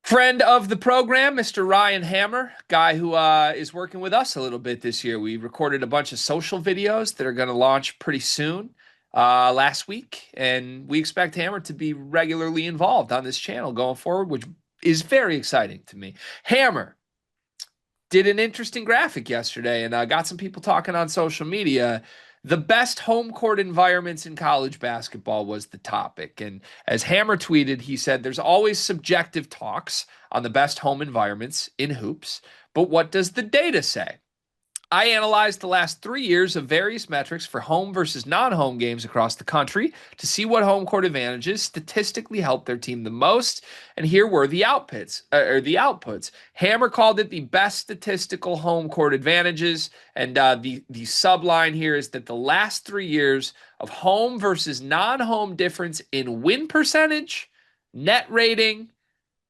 Friend of the program, Mr. Ryan Hammer, guy who is working with us a little bit this year. We recorded a bunch of social videos that are going to launch pretty soon last week, and we expect Hammer to be regularly involved on this channel going forward, which is very exciting to me. Hammer did an interesting graphic yesterday and got some people talking on social media. The best home court environments in college basketball was the topic. And as Hammer tweeted, he said there's always subjective talks on the best home environments in hoops, but what does the data say? I analyzed the last 3 years of various metrics for home versus non-home games across the country to see what home court advantages statistically helped their team the most. And here were the outputs. Hammer called it the best statistical home court advantages, and the subline here is that the last 3 years of home versus non-home difference in win percentage, net rating,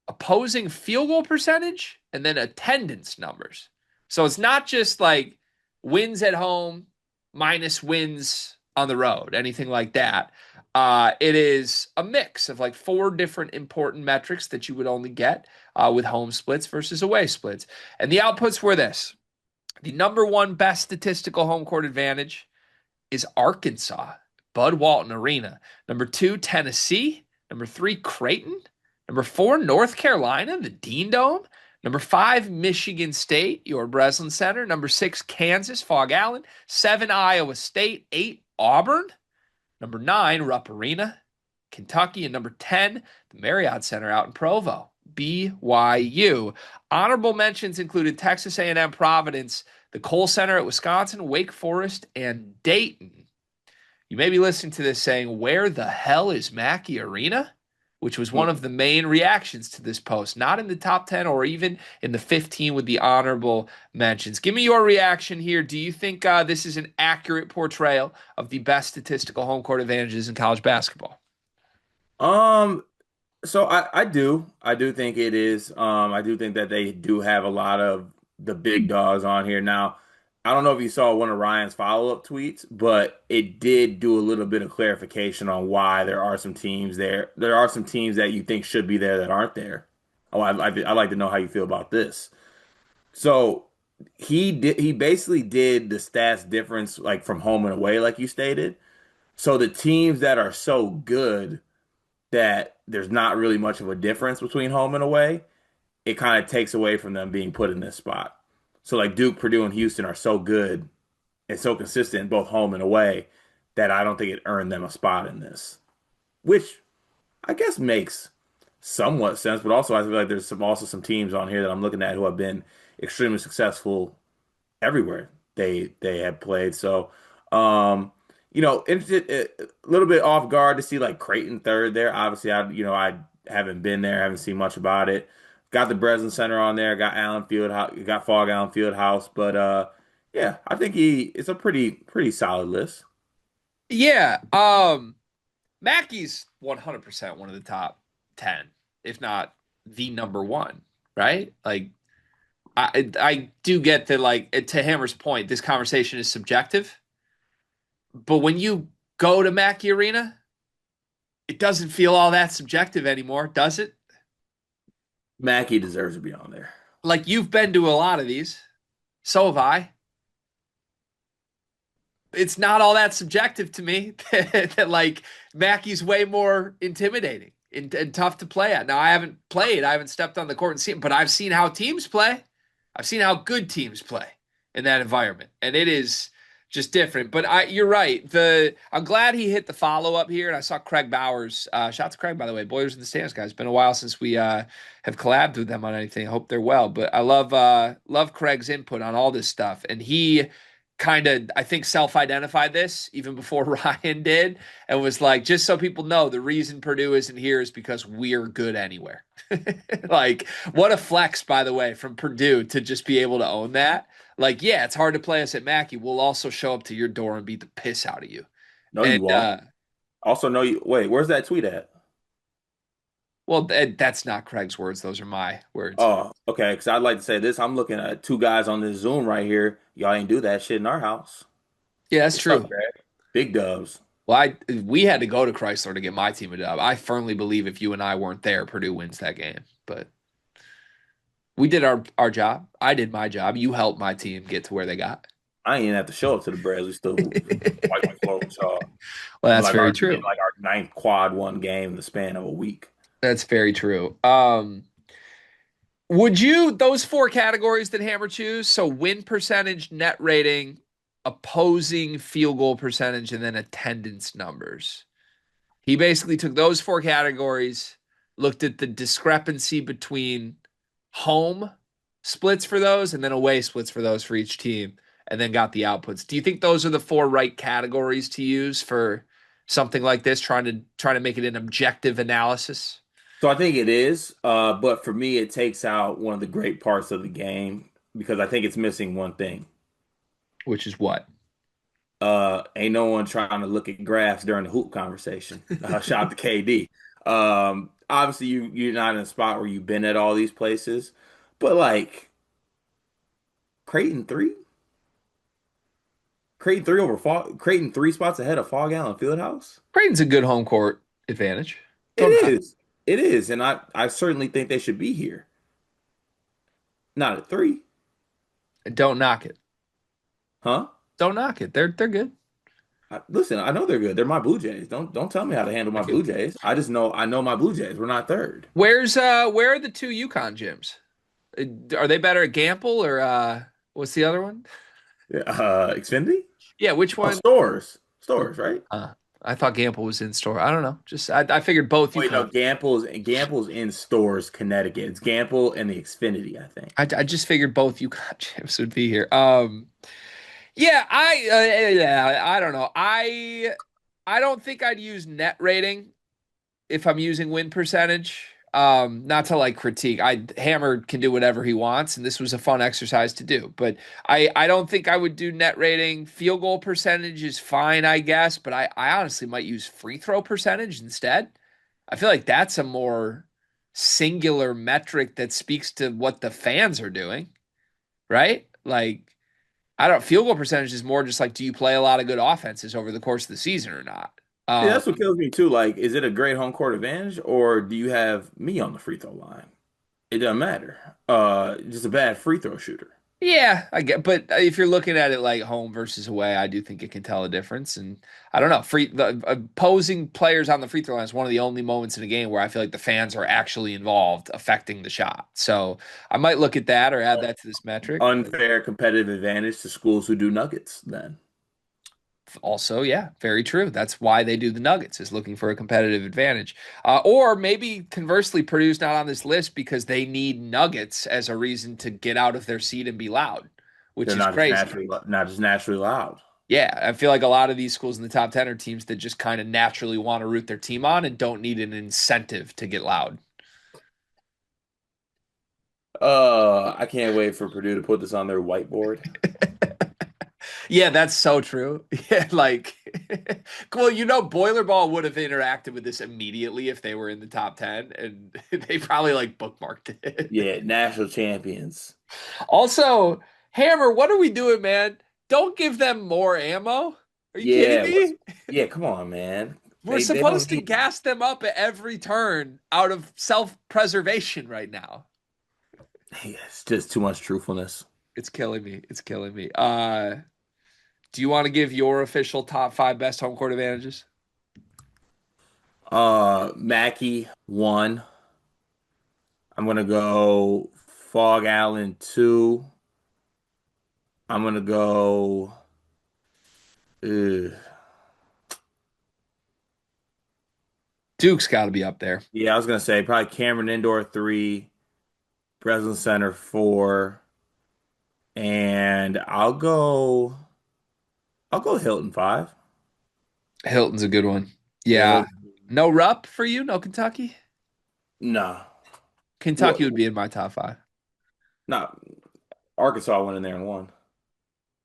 opposing field goal percentage, and then attendance numbers. So it's not just like wins at home minus wins on the road, anything like that. It is a mix of like four different important metrics that you would only get with home splits versus away splits. And the outputs were this. The number one best statistical home court advantage is Arkansas, Bud Walton Arena. Number two, Tennessee. Number three, Creighton. Number four, North Carolina, the Dean Dome. Number five, Michigan State, your Breslin Center. Number six, Kansas, Fog Allen. Seven, Iowa State. Eight, Auburn. Number nine, Rupp Arena, Kentucky. And number 10, the Marriott Center out in Provo, BYU. Honorable mentions included Texas A&M Providence, the Kohl Center at Wisconsin, Wake Forest, and Dayton. You may be listening to this saying, where the hell is Mackey Arena? Which was one of the main reactions to this post. Not in the top 10 or even in the 15 with the honorable mentions. Give me your reaction here. Do you think this is an accurate portrayal of the best statistical home court advantages in college basketball? Um, so I do. I do think it is. I do think that they do have a lot of the big dogs on here. Now, I don't know if you saw one of Ryan's follow-up tweets, but it did do a little bit of clarification on why there are some teams there. There are some teams that you think should be there that aren't there. Oh, I'd like to know how you feel about this. So he basically did the stats difference like from home and away, like you stated. So the teams that are so good that there's not really much of a difference between home and away, it kind of takes away from them being put in this spot. So like Duke, Purdue, and Houston are so good and so consistent both home and away that I don't think it earned them a spot in this, which I guess makes somewhat sense. But also I feel like there's also some teams on here that I'm looking at who have been extremely successful everywhere they have played. So interested a little bit off guard to see like Creighton third there. Obviously, I haven't been there, haven't seen much about it. Got the Breslin Center on there, got Allen Field, got Fog Allen Fieldhouse, but yeah, I think it's a pretty solid list. Yeah, Mackey's 100% one of the top 10, if not the number one, right? Like I do get that, like, to Hammer's point, this conversation is subjective. But when you go to Mackey Arena, it doesn't feel all that subjective anymore, does it? Mackey deserves to be on there. Like, you've been to a lot of these. So have I. It's not all that subjective to me that like Mackey's way more intimidating and tough to play at. Now, I haven't played, I haven't stepped on the court and seen, but I've seen how teams play. I've seen how good teams play in that environment, and it is just different. But you're right. I'm glad he hit the follow up here, and I saw Craig Bowers. Shout out to Craig, by the way. Boilers in the stands, guys. It's been a while since we have collabed with them on anything. I hope they're well. But I love Craig's input on all this stuff, and he kind of, I think, self-identified this even before Ryan did, and was like, just so people know, the reason Purdue isn't here is because we're good anywhere. Like, what a flex, by the way, from Purdue to just be able to own that. Like, yeah, it's hard to play us at Mackey. We'll also show up to your door and beat the piss out of you. No, you And won't. Also, no, you wait. Where's that tweet at? well, that's not Craig's words; those are my words. Oh, okay. Because I'd like to say this. I'm looking at two guys on this Zoom right here. Y'all ain't do that shit in our house. Yeah, that's What's up, true. Greg? Big dubs. Well, we had to go to Chrysler to get my team a dub. I firmly believe if you and I weren't there, Purdue wins that game. But We did our job. I did my job. You helped my team get to where they got. I ain't even have to show up to the Braves. We still wipe the floor with y'all Well, in that's like very in true. like our ninth quad one game in the span of a week. That's very true. Would you those four categories that Hammer choose? So win percentage, net rating, opposing field goal percentage, and then attendance numbers. He basically took those four categories, looked at the discrepancy between home splits for those and then away splits for those for each team, and then got the outputs. Do you think those are the four right categories to use for something like this, trying to make it an objective analysis? So I think it is, but for me, it takes out one of the great parts of the game because I think it's missing one thing. Which is what? Ain't no one trying to look at graphs during the hoop conversation. Shout out to KD. Obviously, you're not in a spot where you've been at all these places, but like Creighton three, Creighton three spots ahead of Fog Allen Fieldhouse. Creighton's a good home court advantage. It Don't knock is, it is, and I certainly think they should be here. Not at three, it. Don't knock it. huh? Don't knock it. They're good. Listen, I know they're good. They're my Blue Jays. Don't tell me how to handle I my do. Blue Jays. I know my Blue Jays. We're not third. Where are the two UConn gyms? Are they better at Gamble or what's the other one? Yeah, Xfinity? Yeah, which Oh, one? stores, right? I thought Gamble was in store. I don't know. Just I figured both Wait, no, UConn. Gample's in stores, Connecticut. It's Gamble and the Xfinity, I think. I just figured both UConn gyms would be here. Yeah, I don't know. I don't think I'd use net rating if I'm using win percentage. Not to like critique. Hammer can do whatever he wants, and this was a fun exercise to do. But I don't think I would do net rating. Field goal percentage is fine, I guess, but I honestly might use free throw percentage instead. I feel like that's a more singular metric that speaks to what the fans are doing, right? Like I don't field goal percentage is more just like do you play a lot of good offenses over the course of the season or not? Yeah, Um, that's what kills me too. Like, is it a great home court advantage or do you have me on the free throw line? It doesn't matter. Just a bad free throw shooter. Yeah, I get, but if you're looking at it like home versus away, I do think it can tell a difference. And I don't know, the opposing players on the free throw line is one of the only moments in a game where I feel like the fans are actually involved, affecting the shot. So I might look at that or add that to this metric. Unfair competitive advantage to schools who do nuggets then. Also, yeah, very true. That's why they do the Nuggets is looking for a competitive advantage. Or maybe conversely, Purdue's not on this list because they need Nuggets as a reason to get out of their seat and be loud, which They're is crazy. not just naturally loud. Yeah, I feel like a lot of these schools in the top 10 are teams that just kind of naturally want to root their team on and don't need an incentive to get loud. I can't wait for Purdue to put this on their whiteboard. Yeah, that's so true. Yeah, like, well, Boiler Ball would have interacted with this immediately if they were in the top 10, and they probably like bookmarked it. Yeah, national champions. Also, Hammer, what are we doing, man? Don't give them more ammo. Are you kidding Yeah, me? yeah, come on, man. We're They don't supposed to need gas them up at every turn out of self-preservation right now. it's just too much truthfulness. It's killing me. It's killing me. Do you want to give your official top five best home court advantages? Mackey one. I'm gonna go Fog Allen two. I'm gonna go uh, Duke's got to be up there. yeah, I was gonna say probably Cameron Indoor three, Breslin Center four, and I'll go Hilton five. Hilton's a good one. Yeah, Yeah. Hilton. No Rupp for you? No Kentucky? Nah. Kentucky What? would be in my top five. Nah. Arkansas went in there and won.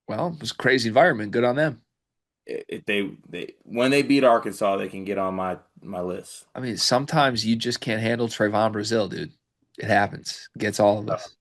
Well, it was a crazy environment. Good on them. If they when they beat Arkansas, they can get on my list. I mean, sometimes you just can't handle Trayvon Brazil, dude. It happens. Gets all of Uh, us.